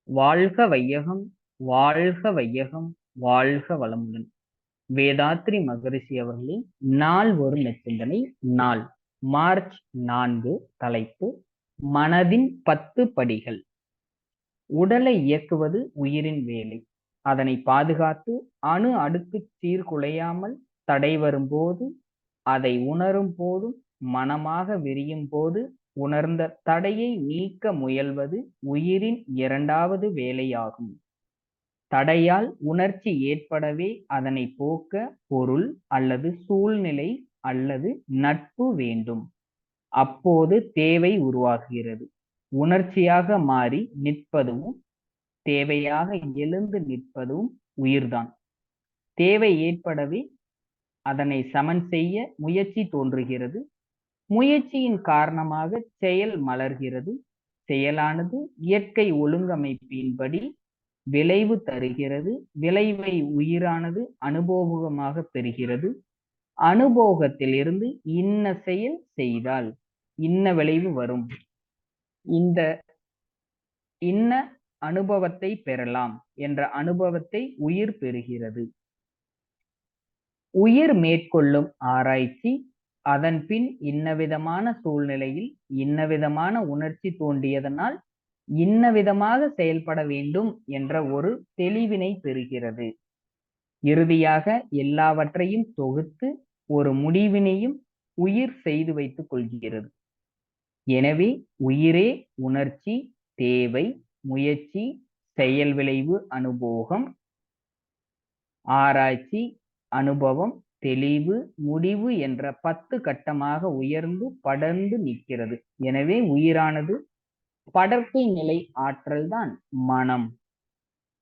வாழ்க வையகம், வாழ்க வையகம், வாழ்க வளமுடன். வேதாத்ரி மகரிஷி அவர்களின் நாள் ஒரு நச்சிந்தனை. நாள் மார்ச் 4. தலைப்பு மனதின் 10 படிகள். உடலை இயக்குவது உயிரின் வேலை. அதனை பாதுகாத்து அணு அடுக்கு சீர்குலையாமல் தடை வரும்போது, அதை உணரும் போதும், மனமாக விரியும் போது உணர்ந்த தடையை நீக்க முயல்வது உயிரின் 2வது வேலையாகும். தடையால் உணர்ச்சி ஏற்படவே அதனை போக்க பொருள் அல்லது சூழ்நிலை அல்லது நட்பு வேண்டும். அப்போது தேவை உருவாகிறது. உணர்ச்சியாக மாறி நிற்பதும் தேவையாக எழுந்து நிற்பதும் உயிர்தான். தேவை ஏற்படவே அதனை சமன் செய்ய முயற்சி தோன்றுகிறது. முயற்சியின் காரணமாக செயல் மலர்கிறது. செயலானது இயற்கை ஒழுங்கமைப்பின்படி விளைவு தருகிறது. விளைவை உயிரானது அனுபவமாக பெறுகிறது. அனுபவத்திலிருந்து இன்ன செயல் செய்தால் இன்ன விளைவு வரும். இந்த இன்ன அனுபவத்தை பெறலாம் என்ற அனுபவத்தை உயிர் பெறுகிறது. உயிர் மேற்கொள்ளும் ஆராய்ச்சி அதன் பின் இன்னவிதமான சூழ்நிலையில் இன்னவிதமான உணர்ச்சி தோன்றியதனால் இன்னவிதமாக செயல்பட வேண்டும் என்ற ஒரு தெளிவினை பெறுகிறது. இறுதியாக எல்லாவற்றையும் தொகுத்து ஒரு முடிவினையும் உயிர் செய்து வைத்துக் கொள்கிறது. எனவே உயிரே உணர்ச்சி, தேவை, முயற்சி, செயல் விளைவு, அனுபோகம், ஆராய்ச்சி, அனுபவம், தெளிவு, முடிவு என்ற 10 கட்டமாக உயர்ந்து படர்ந்து நிற்கிறது. எனவே உயிரானது படர்க்கை நிலை ஆற்றல் தான் மனம்.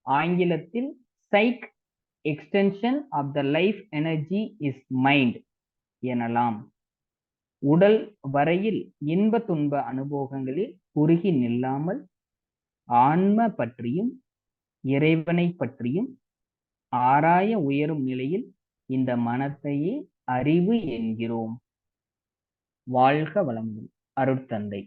ஆங்கிலத்தில் psyche extension of the life energy is mind எனலாம். உடல் வரையில் இன்ப துன்ப அனுபவங்களில் குறுகி நில்லாமல் ஆன்ம பற்றியும் இறைவனை பற்றியும் ஆராய உயரும் நிலையில் இந்த மனத்தையே அறிவு என்கிறோம். வாழ்க வளமுடன். அருட்தந்தை.